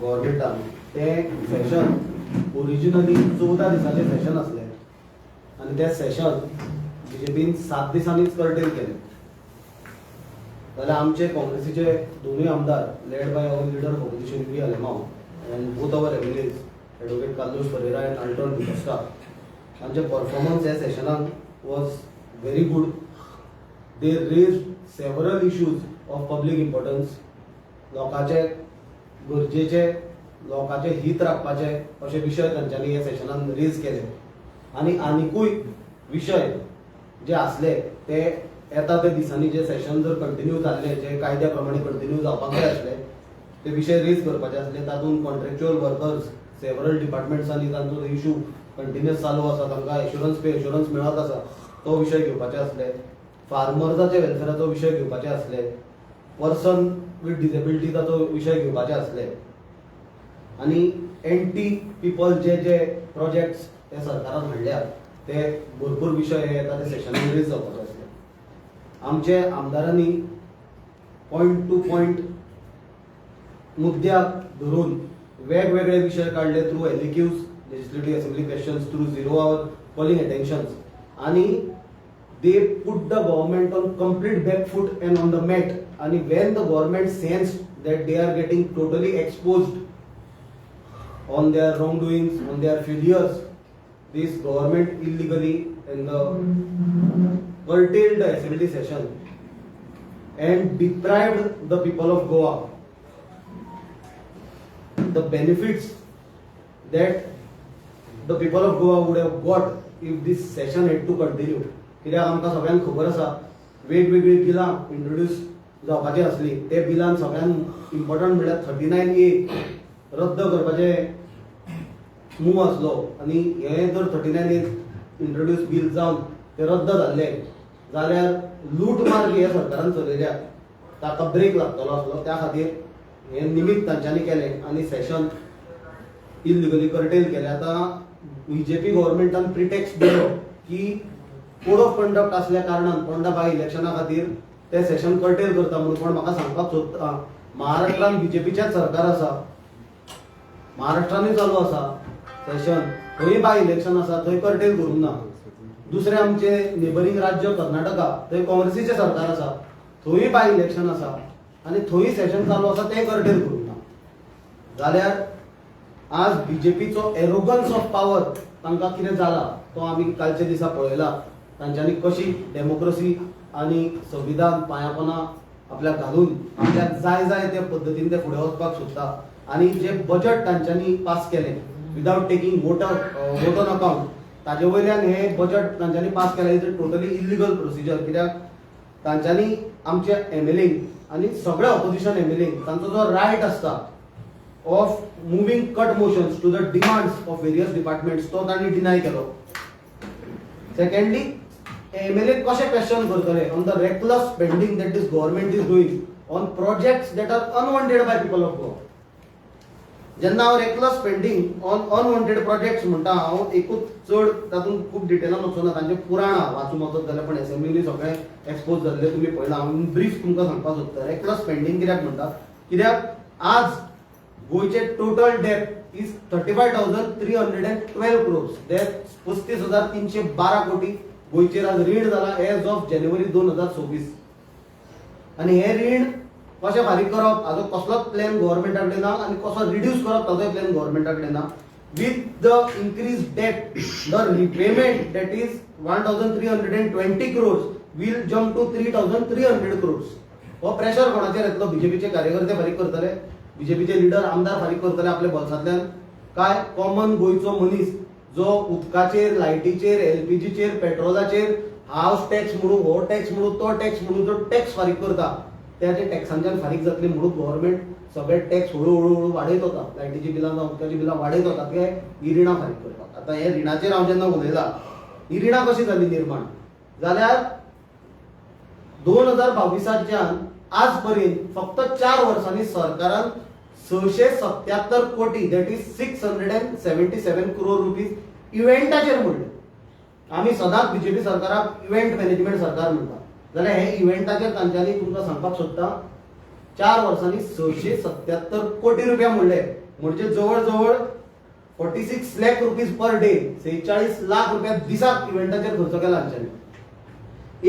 गव्हर्मेंटान तें session originally 14 दिसांचें session आसलें आनी तें सेशन बीजेपीन 7 दिसांनीच कर्टेल केलें. जाल्यार आमचे काँग्रेसीचे दोनूय आमदार led by our leader opposition V Alemao and both our MLAs advocate Carlos Pereira and Altone D'Costa हांचे परफॉर्मन्स ह्या सेशनान was very good. They raised several issues of public importance. लोकांचे गरजेचे लोकांचे हित राखपाचे अशे विशय तांच्यांनी ह्या सेशनान रेज केले आनी आनिकूय विशय जे आसले ते येता ते दिसांनी जे सेशन जर कंटिन्यू जाल्ले जे कायद्या प्रमाणे कंटिन्यू जावपाक जाय आसले ते विशय रेज करपाचे आसले. तातूंत कॉन्ट्रॅक्च्युअल वर्कर्स सेवरल डिपार्टमेंट्सांनी तांचो इश्यू कंटिन्युअस चालू आसा, तांकां एश्युरन्स मेळत आसा तो विशय घेवपाचे आसले. फार्मर्साचे वेलफेराचो विशय घेवपाचे आसले. पर्सन विथ डिसेबिलिटी ताचो विशय घेवपाचे आसले आनी एंटी पीपल जे जे प्रोजेक्ट्स ते सरकारान हाडल्यात ते भरपूर विशय येता ते सेशनान रेज जावपाचे आसले. आमचे आमदारांनी पॉयंट टू पॉयंट मुद्द्याक धरून वेगवेगळे विशय काढले through LAQs legislative assembly questions through 0 hour calling attentions आनी they put the government on complete back foot and on the mat. And when the government sensed that they are getting totally exposed on their wrongdoings, on their failures, this government illegally and curtailed the assembly session and deprived the people of Goa the benefits that the people of Goa would have got if this session had to continue. कित्याक आमकां सगळ्यांक खबर आसा वेगवेगळी बिलां introduce जावपाची आसली. ते बिलान सगळ्यांत इम्पॉर्टंट म्हणल्यार 39A रद्द करपाचे मूव आसलो आनी हे जर 39A इंट्रोड्यूस बील जावन ते रद्द जाल्ले जाल्यार लूट मार जी ह्या सरकारान चलयल्या ताका ब्रेक लागतलो आसलो. त्या खातीर हे निमित्त तांच्यांनी केलें आनी सेशन इलिगली कर्टेल केलें. आतां बीजेपी गव्हर्मेंटान प्रिटेक्स्ट दिलो की कोड ऑफ कंडक्ट असल्या कारणान पोंडा बाय इलेक्शना खातीर ते सेशन कर्टेल करता म्हणून. पण म्हाका सांगपाक सोदता महाराष्ट्रान बीजेपीचेच सरकार आसा, महाराष्ट्रानूय चालू आसा सेशन, थंय बाय इलेक्शन आसा थंय कर्टेल करूंक ना. दुसरे आमचे नेबरिंग राज्य कर्नाटका थंय काँग्रेसीचे सरकार आसा, थंय बाय इलेक्शन आसा आनी थंय सेशन चालू आसा ते कर्टेल करूंक ना. जाल्यार आज बीजेपीचो एरोगन्स ऑफ पॉवर तांकां कितें जाला तो आमी कालचे दिसा पळयला. तांच्यांनी कशी डेमोक्रेसी आणि संविधान पांयापोना आपल्याक घालून आपल्याक जाय त्या पद्दतीन ते फुडें वचपाक सोदता. आनी जे बजट तांच्यांनी पास केलें without taking vote on account ताजे वयल्यान हे बजट तांच्यांनी पास केलें इज टोटली इलिगल प्रोसिजर. कित्याक तांच्यांनी आमच्या एमएलएंक आनी सगळ्या ऑपोजिशन एमएलएंक तांचो जो रायट आसता of moving cut motions to the demands of various departments तो तांणी डिनाय केलो. सेकंडली एमएलए कशें क्वेश्चन करतले on the reckless spending that this government is doing on projects that are unwanted by people of Goa. जेन्ना हांव reckless spending on unwanted projects म्हणटा हांव एकूच चड तातूंत खूब डिटेलान वचना, तांचे पुराणां वाचूंक वचत जाल्यार पण एसेंब्लीनी सगळे एक्सपोज जाल्ले तुमी पळयला. हांव ब्रीफ तुमकां सांगपाक सोदता रेकलेस स्पेंडिंग कित्याक म्हणटा. कित्याक आज गोयचे टोटल डेप्ट इज 35,312 crores. देर 35,312 कोटी गोयचेर आज रीण जाला एज ऑफ जानेवारी 2024. आनी हे रीण कशें फारीक करप हाजो कसलोच प्लॅन गव्हर्मेंटा कडेन ना आनी कसो रिड्यूस करप ताजोय प्लॅन गव्हर्मेंटा कडेन ना. With the increase debt the repayment that is 1,320 crores will jump to 3,300 crores. हो प्रेशर कोणाचेर येतलो? बीजेपीचे कार्यकर्ते फारीक करतले, बीजेपीचे लिडर आमदार फारीक करतले आपल्या बॉल्सांतल्यान काय कॉमन गोयचो मनीस जो उदकाचेर लायटीचेर एलपीजीचेर पेट्रोलाचेर हावस टॅक्स म्हणून हो टॅक्स म्हणून तो टॅक्स म्हणून जो टॅक्स फारीक करता त्याचे टॅक्सांच्यान फारीक जातले म्हणून गव्हर्मेंट सगळे टॅक्स हळू वाडयत वता. लायटीची बिलां जावं उदकाची बिलां वाडयत वता ते ही रिणां फारीक करपाक. आतां हे रिणाचेर हांव जेन्ना उलयला ही रिणां कशी जाली निर्माण जाल्यार 2022च्यान आज पर्यंत फक्त 4 वर्सांनी सरकारान 677 कोटी दॅट इज 677 crore रुपीज इव्हेंटाचेर मोडले. आमी सदांच बीजेपी सरकाराक इव्हेंट मॅनेजमेंट सरकार म्हणटा जाल्यार हे इव्हेंटाचेर तांच्यांनी तुमकां सांगपाक सोदता 4 वर्सांनी 677 कोटी रुपया मोडले. म्हणजे जवळजवळ 46 lakh rupees per day, 46 lakh रुपया दिसाक इव्हेंटाचेर खर्च केला हांच्यानी.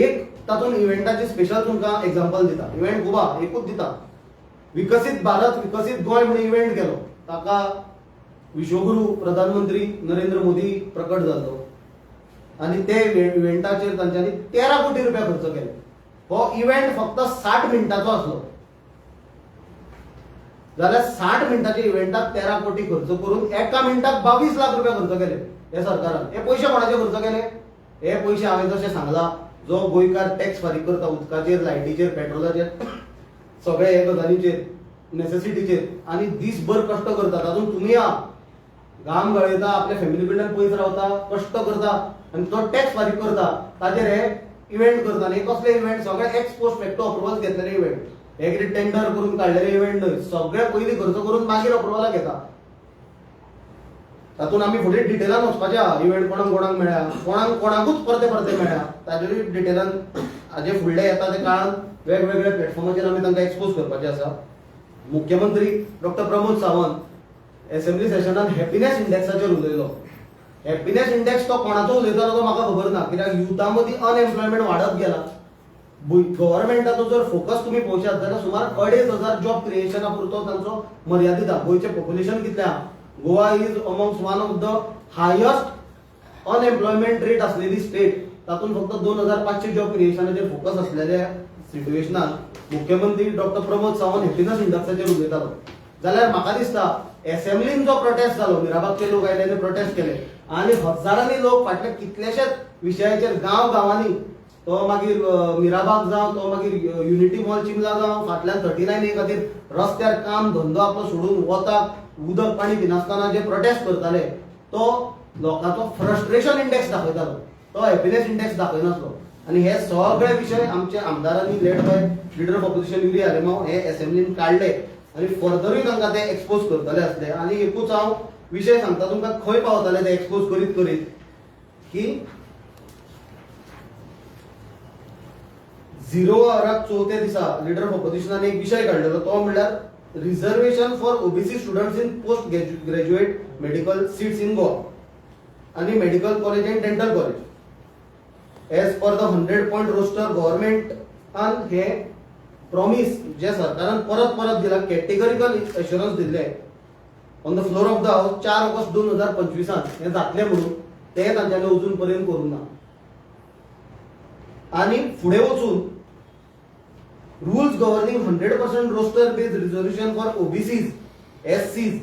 एक तातूंत इव्हेंटाची स्पेशल तुमकां एक्झाम्पल दिता. इव्हेंट गोवा एकूच दिता. विकसित भारत विकसित गोंय म्हणून इव्हेंट केलो, ताका विश्वगुरू प्रधानमंत्री नरेंद्र मोदी प्रकट जालो आणि ते इव्हेंटाचेर तांच्यांनी 13 कोटी रुपया खर्च केले. हो इव्हेंट फक्त 60 मिनिटांचो आसलो, जाल्यार 60 मिनिटाच्या इव्हेंटाक 13 कोटी खर्च करून एका मिनिटाक 22 लाख रुपया खर्च केले हे सरकारान. हे पयशे कोणाचे खर्च केले? हे पयशे हांवें जशें सांगला, जो गोंयकार टॅक्स फारीक करता उदकाचेर, लायटीचेर, पेट्रोलाचेर, सगळे हे गजालींचेर, नेसेसिटीचेर, आणि दिसभर कष्ट करता. तातूंत तुमी आहा, घाम गळयता, आपल्या फॅमिली कडल्यान पयस रावता, कष्ट करता आणि तो टॅक्स फारीक करता, ताचेर हे इव्हेंट करता. आणि कसले इव्हेंट? सगळे एक्स पोस्ट फॅक्टो अप्रुवल घेतलेले इव्हेंट. हे कितें टेंडर करून काडलेले इव्हेंट न्हय, सगळे पयलीं खर्च करून मागीर अप्रुवलाक येता. तातूंत आमी फुडें डिटेलान वचपाचें आहा. इव्हेंट कोणाक कोणाक मेळ्ळ्या, कोणाकूच परते परते मेळ्ळ्या, ताजेरूय डिटेलान हाजे फुडले येता ते काळान वेगवेगळ्या प्लॅटफॉर्माचेर आमी तांकां एक्सपोज करपाचें आसा. मुख्यमंत्री डॉक्टर प्रमोद सावंत असेंब्ली सेशनात हॅपीनेस इंडेक्साचेर उलयलो. हॅपीनेस इंडेक्स तो कोणाचो उलयतालो तो म्हाका खबर ना, कित्याक युथा मदीं अनएम्प्लॉयमेंट वाडत गेला. गव्हर्नमेंटाचो जर फोकस तुमी पळोवशात जाल्यार सुमार 2,500 जॉब क्रिएशना पुरतो तांचो मर्यादीत आहा. गोंयचें पॉप्युलेशन कितलें आहा? Goa is amongst one of the highest unemployment rate आसलेली स्टेट. तातूंत फक्त 2,500 जॉब क्रिएशनाचेर फोकस आसलेल्या सिच्युएशनात मुख्यमंत्री डॉक्टर प्रमोद सावंत हॅपीनेस इंडेक्साचेर उलयतालो. जाल्यार म्हाका दिसता असेंब्लीन जो प्रोटेस्ट जालो, मिराबागचे लोक आयले प्रोटेस्ट केले आणि हजारांनी लोक फाटल्या कितलेशेच विशयाचेर गांव गांवांनी, तो मागीर मिराबाग जावं, तो मागीर युनिटी मॉल चिमला जावं, फाटल्यान 39A खातीर रस्त्यार काम धंदो आपलो सोडून वताक उदक पाणी पिनासतना जे प्रोटेस्ट करताले, तो लोकांचो फ्रस्ट्रेशन इंडेक्स दाखयतालो, तो हॅपीनेस इंडेक्स दाखयनासलो. आणि हे सगळे विषय आमच्या आमदारांनी led by leader of opposition Yuri Alemao हे असेंब्लीन काढले आणि फर्दरूय तांकां ते एक्सपोज करतले आसले. आणि एकूच हांव विषय सांगता तुमकां, खंय पावताले ते एक्सपोज करीत करीत, की 0 वराक 4थ्या दिसा लिडर ऑफ ऑपोजिशनान एक विषय काढलेलो, तो म्हणल्यार reservation for OBC students in post graduate medical seats in Goa आणि medical college and dental college. As per the 100 point roster गव्हर्नमेंटान हे प्रॉमिस जे सरकारान परत परत दिला, कॅटेगरिकल एश्युरन्स दिल्ले on the floor of the house 4 August 2025 हे जातले म्हणून, ते तांच्यांनी अजून पर्यंत करूंक ना. आणि फुडें वचून rules governing 100% roster based reservation for OBCs, SCs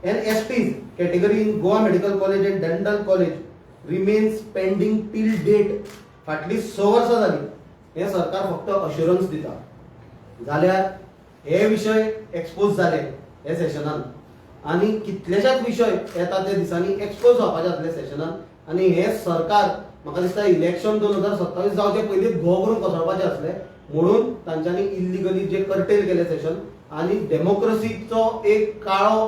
and STs category in Goa Medical College and Dental College remains pending till date. फाटली 6 वर्सां जाली. हे सरकार फक्त अश्युरन्स दिता. जाल्यार हे विषय एक्सपोज जाले हे सेशनान आणि कितलेशेच विषय येता त्या दिसांनी एक्सपोज जावपाचे आसले सेशनान. आणि हे सरकार म्हाका दिसता इलेक्शन 2027 जावचे पयलींच घो करून कोसळपाचे आसले, म्हणून तांच्यांनी इल्लिगली जे कर्टेल केले सेशन आणि डेमोक्रेसीचो एक काळो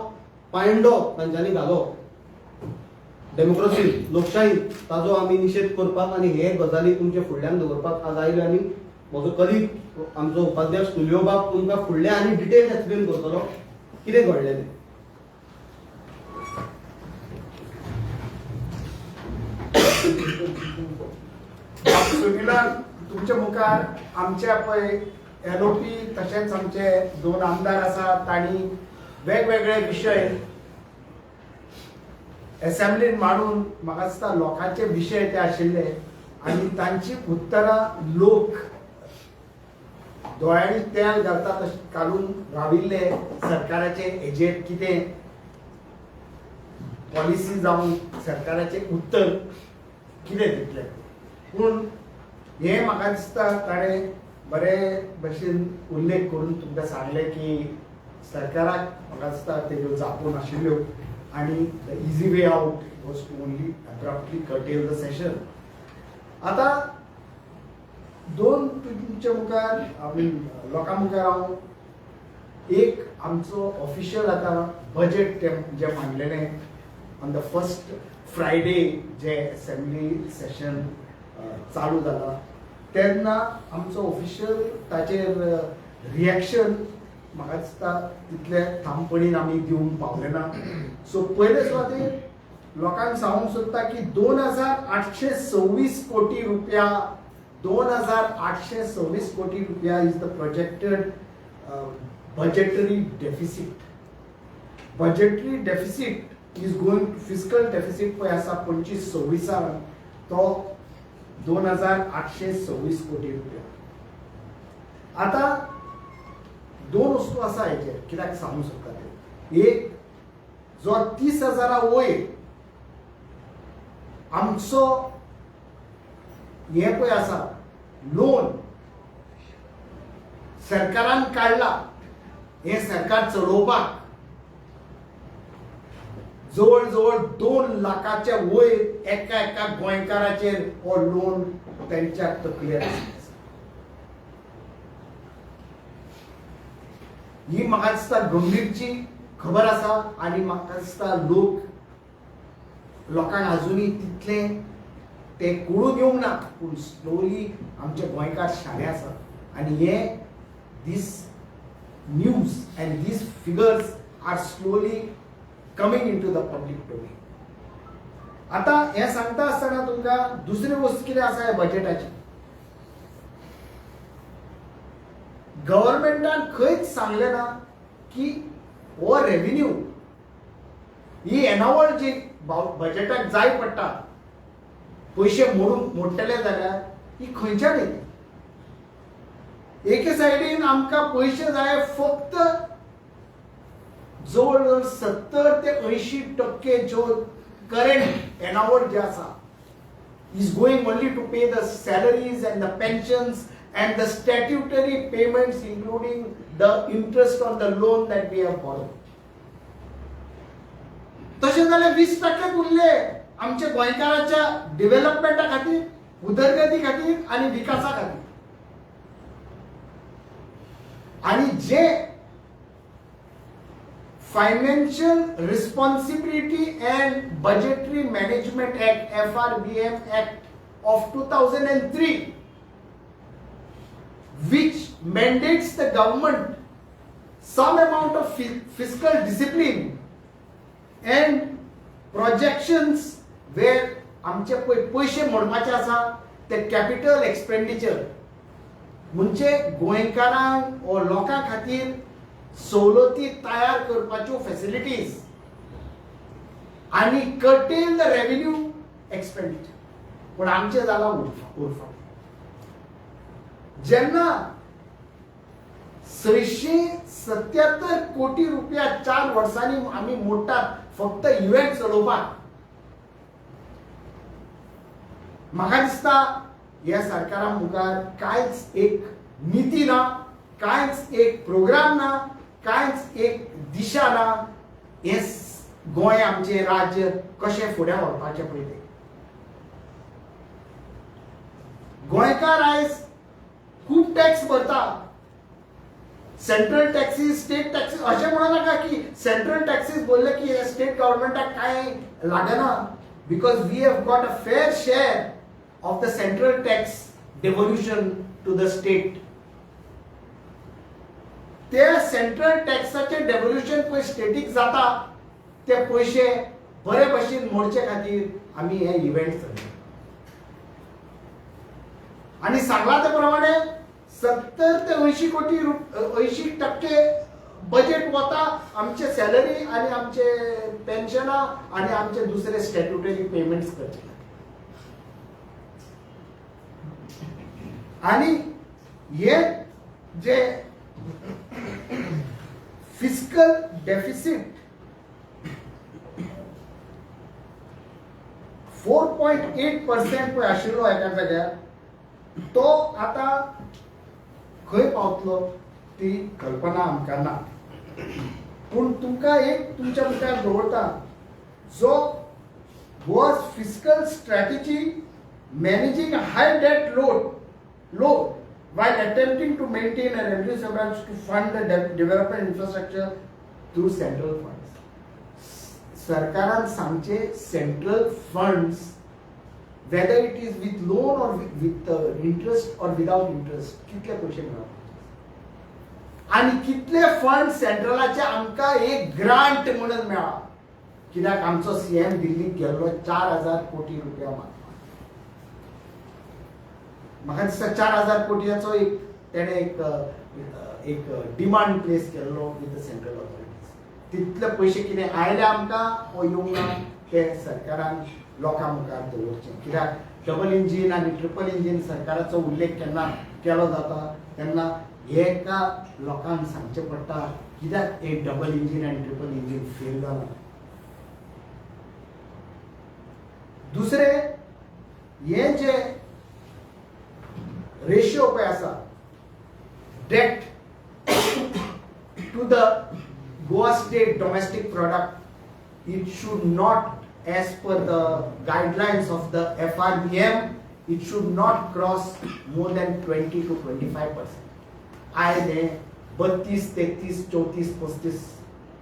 पांयंडो तांच्यांनी घालो. डेमोक्रेसी, लोकशाही, ताजो आमी निषेध करपाक आणि हे गजाली तुमच्या फुडल्यान दवरपाक आज आयले. आनी म्हजो कलीग आमचो उपाध्यक्ष तुलियो बाब तुमकां फुडले आनी डिटेल एक्सप्लेन करतलो कितें घडलें तें. सुनीला तुमच्या मुखार आमचे पळय एलओपी तशेंच आमचे 2 आमदार आसात तांणी वेगवेगळे विशय असेंब्लीन मांडून म्हाका दिसता लोकांचे विशय ते आशिल्ले आनी तांची उत्तरां लोक दोळ्यांनी तेल घालता तशें घालून राविल्ले. सरकाराचे हेजेर कितें पॉलिसी जावन सरकाराचे उत्तर कितें दितले, पूण हे म्हाका दिसता ताणें बरे भशेन उल्लेख करून तुमकां सांगले की सरकाराक म्हाका दिसता तेज्यो जापो नाशिल्ल्यो आनी the easy way out was to only abruptly curtail the session. आतां 2 तुमच्या मुखार लोकां मुखार हांव एक आमचो ऑफिशियल आतां बजेट जे मांडलेलें ऑन द फर्स्ट फ्रायडे जे असेंब्ली सेशन चालू जाला तेन्ना आमचो ऑफिशियल ताचेर रिएक्शन म्हाका दिसता तितले ठामपणीन आमी दिवंक पावले ना. सो पयले सुवातेर लोकांक सांगूंक सोदता की 2826 कोटी रुपया 2826 कोटी रुपया is the projected budgetary deficit. Budgetary deficit is going to fiscal deficit पळय आसा 25-26 तो 2826 कोटी रुपया. आता दोन वस्तू आसा हेचेर कित्याक सांगूंक सोदता ते. एक जो 30,000 वयर आमचो हे पळय आसा लोन सरकारान काढला, हे सरकार चलोवपाक जवळ जवळ 2 लाखाच्या वयर एका गोंयकाराचेर हो लोन त्यांच्या तकलेर आसा. ही म्हाका दिसता गंभीरची खबर आसा आनी म्हाका दिसता लोकांक अजुनूय तितले ते कळून येवंक ना, पूण स्लोली आमचे गोंयकार शाणे आसा आनी हे this news and these figures are slowly coming into the public domain. आता हे सांगता आसतना तुमकां दुसरी वस्त कितें आसा ह्या बजेटाची. गव्हर्नमेंटान खंयच सांगलें ना की हो रेव्हेन्यू ही एनावळ जी बजेटाक जाय पडटा पयशे मोडटले जाल्यार ही खंयच्यान येतली. एके सायडीन आमकां पयशे जाय फक्त जवळ जवळ 70 ते 80% जो करंट एनावळ जे आसा is going only to pay the salaries and the pensions and the statutory payments including the interest on the loan that we have borrowed. तशें जाल्यार 20% उरले आमच्या गोंयकाराच्या डेव्हलपमेंटा खातीर, उदरगती खातीर आनी विकासा खातीर. आणि जे financial responsibility and budgetary management act FRBM act of 2003 which mandates the government some amount of fiscal discipline and projections where आमचे पैसे मोडपाचे आसा ते कॅपिटल एक्सपेंडिचर म्हणजे गोंयकारांक व लोकां खातीर सवलती तयार करपाच्यो फॅसिलिटीज आनी कर्टेल द रेव्हेन्यू एक्सपेंडिचर. पूण आमचे जाला उरफा. जेन्ना 677 कोटी रुपया 4 वर्सांनी आमी मोडटात फक्त इव्हेंट चलोवपाक, म्हाका दिसता ह्या सरकारा मुखार कांयच एक नीती ना, कांयच एक प्रोग्राम ना, कांयच एक दिशा ना. हे गोंय आमचे राज्य कशें फुडें व्हरपाचें पळय तें. गोंयकार आयज खूब टॅक्स भरता. सेंट्रल टॅक्सीस, स्टेट टॅक्सीस अशें म्हणू नाका की सेंट्रल टॅक्सीस बोलले की स्टेट गव्हर्नमेंटाक कांय लागना, because we have got a fair share of the central tax devolution to the state. ते सेंट्रल टॅक्साचे डेव्होल्युशन पळय स्टेटीक जाता ते पयशे बरे भशेन मोडचे खातीर आमी हे इव्हेंट चलयता. आनी सांगला ते प्रमाणे 70 ते 80 कोटी 80% बजेट वता आमचे सॅलरी आनी आमचे पेन्शनां आनी आमचे दुसरे स्टॅट्युटरी पेमेंट्स करचे. आणि हे जे फिस्कल डेफिसिट 4.8% पळय आशिल्लो एका जाग्यार तो आता खंय पावतलो ती कल्पना आमकां ना. पूण तुमकां एक तुमच्या मुखार दवरता जो was fiscal strategy managing a high debt load while attempting to maintain and reduce amounts to fund the development infrastructure through central funds. सरकारान सांगचे central funds whether it is with loan or with interest or without interest कितले पैसे मेळप आणि कितले fund सेंट्रलाचे आमकां एक grant म्हणून मेळ्ळा. कित्याक आमचो सीएम दिल्लीक गेल्लो 4,000 कोटी रुपया मागपाक. म्हाका दिसता 4,000 कोटयाचो एक तेणे एक डिमांड प्लेस केल्लो विथ द सेंट्रल ऑथॉरिटीज. तितले पयशे कितें आयले आमकां वो येवंक ना ते सरकारान लोकां मुखार दवरचें. कित्याक डबल इंजीन आनी ट्रिपल इंजीन सरकाराचो उल्लेख केन्ना केलो जाता तेन्ना एका लोकांक सांगचें पडटा कित्याक एक डबल इंजीन आनी ट्रिपल इंजीन फेल जालां. दुसरें हे जे रेशियो पळय आसा debt to the Goa state domestic product, it should not as per the guidelines of the FRBM, it should not cross more than 20 to 25%. आयज हे 32, 33, 34,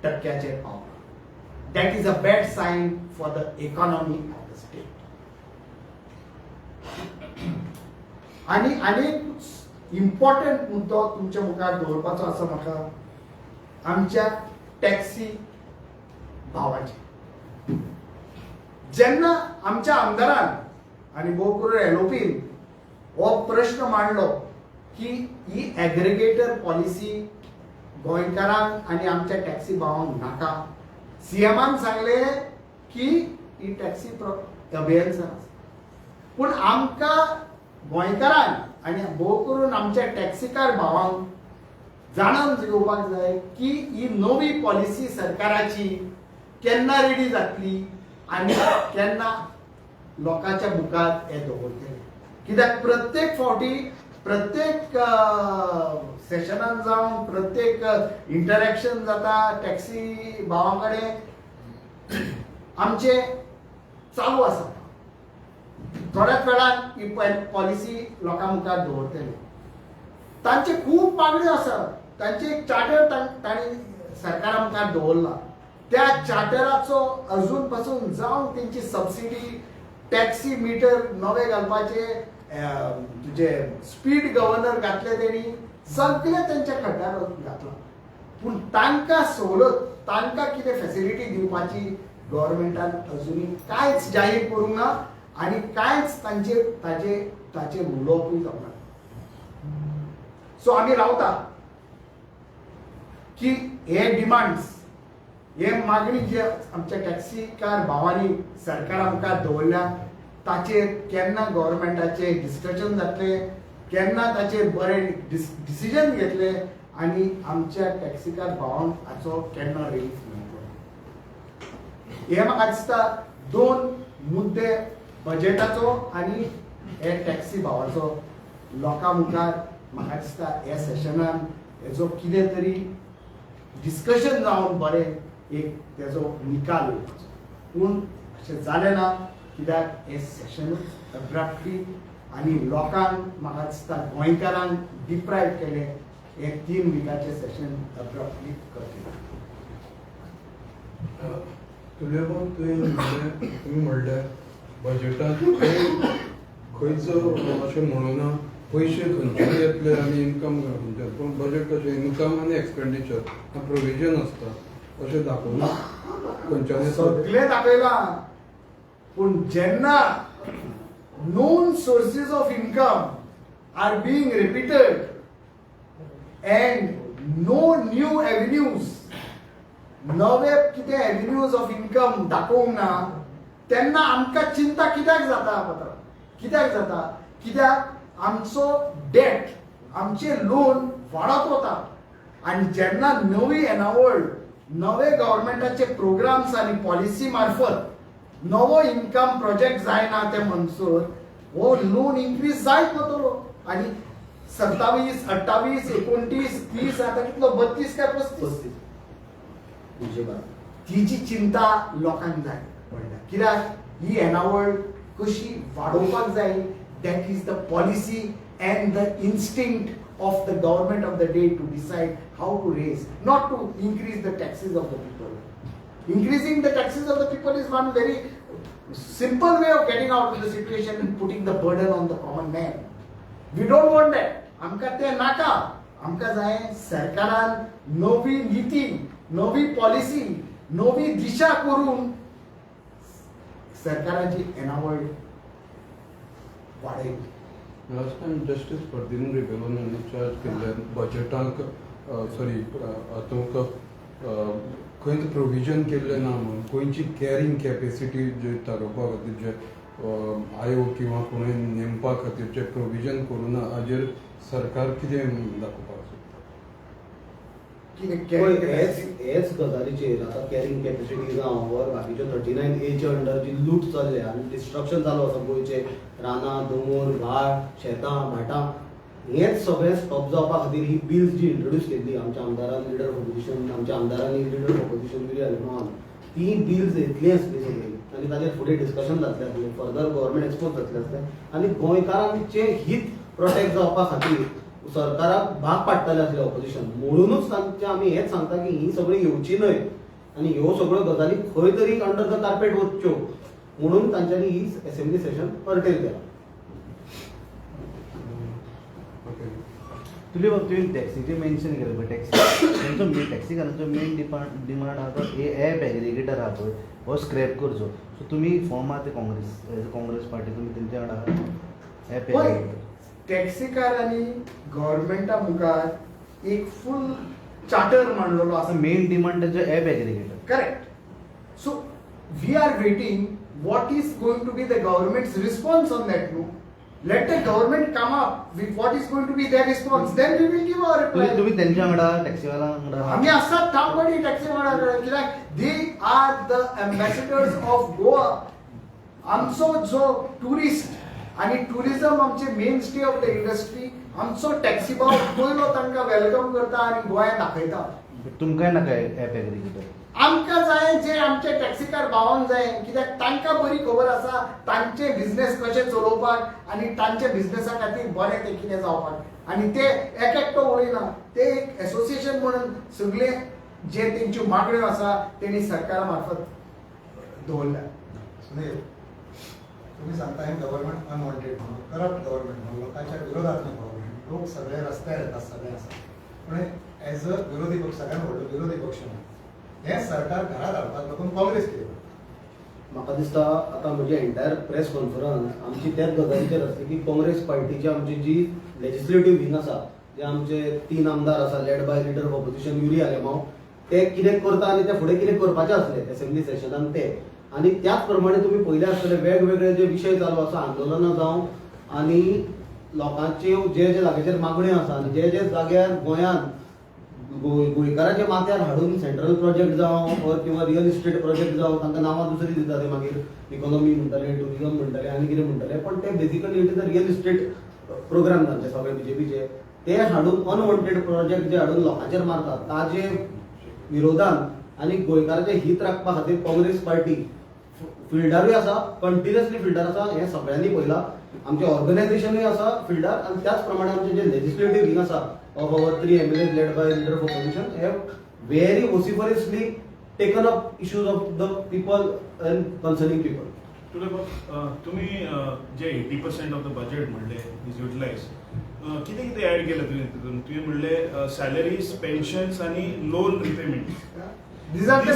35% पावला. That is a bad sign for the economy of the state. आणि अनेक important मुद्दो तुमच्या मुखार दवरपाचो आसा म्हाका आमच्या टॅक्सी भावाचे. जेन्ना आमच्या आमदारान आनी भोव करून एलओपीन हो प्रश्न मांडलो की ही एग्रिगेटर पॉलिसी गोंयकारांक आनी आमच्या टॅक्सी भावांक नाका. सीएमान सांगले की ही टॅक्सी अभियान आसा, पूण आमकां गोंयकारांक आनी भोव करून आमच्या टॅक्सीकार भावांक जाणून घेवपाक जाय की ही नवी पॉलिसी सरकाराची केन्ना रेडी जातली आनी केन्ना लोकांच्या मुखार हे दवरतले. कित्याक प्रत्येक फावटी प्रत्येक सेशनान जावन प्रत्येक इंटरॅक्शन जाता टॅक्सी भावां कडेन आमचे चालू आसा. थोड्याच वेळान ही पॉलिसी लोकां मुखार दवरतले. तांचे खूब मागण्यो आसा. तांचे एक चार्टर तांणी सरकारा मुखार दवरला. त्या चार्टराचो अजून पासून जावन तेंची सबसिडी टॅक्सी मिटर नवे घालपाचे तुजे स्पीड गव्हर्नर घातले तेणी सगळे तेंच्या खड्ड्यार घातला. पूण तांकां सवलत तांकां कितें फॅसिलिटी दिवपाची गव्हर्मेंटान अजुनी कांयच जाहीर करूंक ना आनी कांयच ताचेर उलोवपूय जावना. सो आमी रावता की हे डिमांड्स हे मागणी जे आमच्या टॅक्सीकार भावांनी सरकारा मुखार दवरल्या ताचेर केन्ना गव्हर्मेंटाचे डिस्कशन जातले, केन्ना ताचेर बरें डिसिजन घेतले आनी आमच्या टॅक्सीकार भावांक हाचो केन्ना रिलीफ मेळटलो. हे म्हाका दिसता दोन मुद्दे बजेटाचो आनी हे टॅक्सी भावाचो लोकां मुखार म्हाका दिसता ह्या सेशनान हेजो कितें तरी डिस्कशन जावन बरें एक तेजो निकाल येवपाचो. पूण अशें जालें ना कित्याक हे सेशनूच अब्रप्टली आनी लोकांक म्हाका दिसता गोंयकारांक डिप्रायव केले. हे 3 विकाचे सेशन अब्रप्टली करतले. तुम्ही म्हणले बजेटात खंयचो अशें म्हणून पयशे खंयच्यान येतले आनी इन्कम खंयच्यान, पूण बजेट कशें इन्कम आनी एक्सपेंडिचर प्रोविजन आसता अशें दाखोवना खंयच्यान सगळे दाखयला. पूण जेन्ना known sources of income are being repeated and no new avenues नवे कितें एव्हेन्यूज ऑफ इन्कम दाखोवंक ना तेन्ना आमकां चिंता कित्याक जाता पात्रांव? कित्याक जाता? कित्याक आमचो डेट आमचे लोन वाडत वता आनी जेन्ना नवी येणावळ नवे गव्हर्मेंटाचे प्रोग्राम्स आनी पॉलिसी मार्फत नवो इन्कम प्रोजेक्ट जायना ते म्हणसर हो लोन इन्क्रीज जायत वतलो आनी 27, 28, 29, 30 आता कितलो 32 काय 35 तिची चिंता लोकांक जाय पडल्या. कित्याक ही येणावळ कशी वाडोवपाक जाय. That is the policy and the instinct of the government of the day to decide how to raise, not to increase the taxes of the people. Increasing the taxes of the people is one very simple way of getting out of the situation and putting the burden on the common man. We don't want that. आमकां ते नाका. आमकां जाय सरकारान नवी नीती, नवी policy, नवी दिशा करून सरकाराची येणावळ वाडयली. लास्ट टायम जस्टीस फर्दिनांद रिबेलोनान चार्ज केल्ल्यान बजेटांक हातूंक खंयच प्रोविजन केल्लें ना म्हणून खंयची कॅरिंग कॅपेसिटी जे थारोवपा खातीर जे आयोग किंवा कोणूय नेमपा खातीर जे प्रोविजन करूं ना हाजेर सरकार कितें दाखोवपाक सोदता? हेच गजालीचेर आतां कॅरिंग कॅपेसिटी जावं वर बाकीच्यो 39A अंडर जी लूट चल्ल्या आनी डिस्ट्रक्शन चालू आसा गोंयचे रानां दोंगर भाट शेतां भाटां हेच सगळें स्टॉप जावपा खातीर ही बिल्स जी इंट्रोड्यूस केल्ली आमच्या आमदारान लिडर ऑफ ऑपोजिशन आमच्या आमदारांनी लिडर ऑफ ऑपोजिशन दिली म्हणून ती बिल्स येतली आसली सगळी आनी ताजेर फुडें डिस्कशन जातलें आसलें फर्दर गव्हर्मेंट एक्सपोज जातलें आसलें आनी गोंयकारांचे हित प्रोटेक्ट जावपा खातीर सरकाराक भाग पाडटलें आसलें ऑपोजिशन म्हणूनच तांचे आमी हेच सांगता की ही सगळी येवची न्हय आनी ह्यो सगळ्यो गजाली खंय तरी अंडर द कार्पेट वच्च्यो म्हणून तांच्यांनी ही असेंब्ली सेशन कर्टेल केलां. तुले बाब तुवें टॅक्सीचे मेन्शन केलें पळय टॅक्सी मेन टॅक्सीकारांचो मेन डिमांड आहा तो एप एग्रिगेटर आहा पळय हो स्क्रॅप करचो. सो तुमी फॉर्म आहा ते Congress as a Congress party तुमी तेंच्या वांगडा आहा एप एग्रिगेटर. टॅक्सीकारांनी गव्हर्मेंटा मुखार एक फूल चार्टर मांडलेलो आसा. मेन डिमांड तेंचो app aggregator. Correct. So we are waiting what is going to be the government's response on that. No, let the government come up with what is going to be their response. Then we will give our reply. तुम्ही त्यांच्या वांगडा टॅक्सीवाला वांगडा आम्ही असतात ठामपणे taxi वाला कित्याक they are the ambassadors of Goa. आमचो जो टुरिस्ट आणि टुरिझम आमचे mainstay of the industry आमचो टॅक्सी भाव पयलो तांकां वेलकम करता आणि गोंयांत दाखयता. तुमकांय नाका एप एग्रिगेटर. आमकां जाय जे आमचे टॅक्सीकार भावांक जाय कित्याक तांकां बरी खबर आसा तांचे बिझनेस कशें चलोवपाक आनी तांचे बिझनेसा खातीर बरें तें कितें जावपाक आनी ते एक एकटो उलयना ते एक एसोसिएशन म्हणून सगळे जे तेंच्यो मागण्यो आसा तेणी सरकारा मार्फत दवरल्या. सुनील, तुम्ही सांगता हे गव्हर्नमेंट अनवॉन्टेड म्हणून करप्ट गव्हर्नमेंट म्हणून लोकांच्या विरोधातलं गव्हर्नमेंट लोक सगळे रस्त्यार येतात सगळे आसा पण एज अ विरोधी पक्ष सगळ्यांत व्हडलो विरोधी पक्ष म्हणून हे सरकार घरात हाडपाक लागून काँग्रेस कितें करता? म्हाका दिसता आतां म्हजी एंटायर प्रेस कॉन्फरन्स आमची त्याच गजालीचेर आसली की काँग्रेस पार्टीची आमची जी लेजिस्लेटिव्ह विंग आसा जे आमचे 3 आमदार आसा led by leader of opposition Yuri Alemao ते कितें करता आनी ते फुडें कितें करपाचें आसलें असेंब्ली सेशनान ते आनी त्याच प्रमाणे तुमी पयले आसतले वेगवेगळे जे विशय चालू आसा आंदोलनां जावं आनी लोकांच्यो जे जे जाग्याचेर मागण्यो आसा आनी जे जे जाग्यार गोंयांत गोंयकारांच्या माथ्यार हाडून सेंट्रल प्रोजेक्ट जावं किंवा रियल इस्टेट प्रोजेक्ट जावं तांकां नांवां दुसरी दिता ते मागीर इकॉनॉमी म्हणटले टुरिझम म्हणटले आनी कितें म्हणटले पण ते basically it is a real estate program तांचे सगळे बीजेपीचे ते हाडून अनवॉन्टेड प्रोजेक्ट जे हाडून लोकांचेर मारतात ताजे विरोधान आनी गोंयकारांचे हित राखपा खातीर काँग्रेस पार्टी फिल्डारूय आसा कंटिन्युअसली फिल्डार आसा हें सगळ्यांनी पळयलां. आमचे ऑर्गनायझेशनूय आसा फिल्डार आनी त्याच प्रमाणे आमचे जे लेजिस्लेटिव्ह विंग आसा of our 3 MLAs led by leader of opposition have very vociferously taken up issues of the people and concerning people. तुम्ही जे 80% ऑफ द बजेट म्हणले इज युटिलाइज किती किती ऍड केलं तितून तुम्ही म्हणले सॅलरीज पेन्शन्स आणि loan repayment. These are the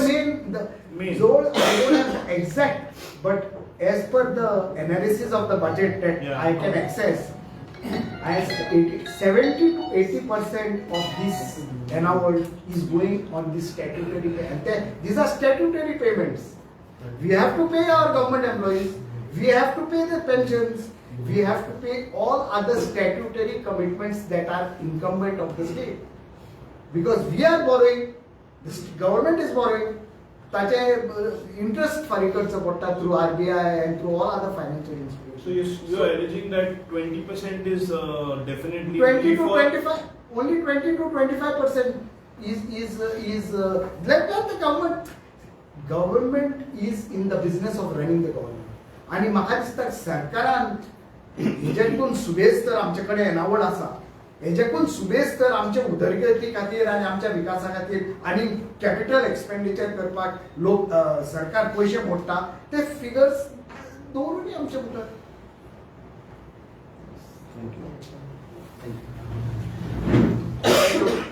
main. So I don't have the exact, but as per the analysis of the budget that I can access, as 70 to 80% of this announcement is going on this statutory payment. These are statutory payments. We have to pay our government employees. We have to pay the pensions. We have to pay all other statutory commitments that are incumbent of the state. Because we are borrowing, the government is borrowing. ताचे interest फारीक करचो पडटा through RBI and through all other financial institutions. So you are alleging that 20% is definitely 20 to for 25, only 20 to 25% is let the government. Government is in the business of running the government. आणि म्हाका दिसता सरकारान हेजेकून सुबेज तर आमचे कडेन येणावळ आसा हेजेकून सुबेज तर आमचे उदरगती खातीर आनी आमच्या विकासा खातीर आनी कॅपिटल एक्सपेंडिचर करपाक लोक सरकार पयशे मोडटा ते फिगर्स दवरूनी आमचे मुखार. Thank you. थँक्यू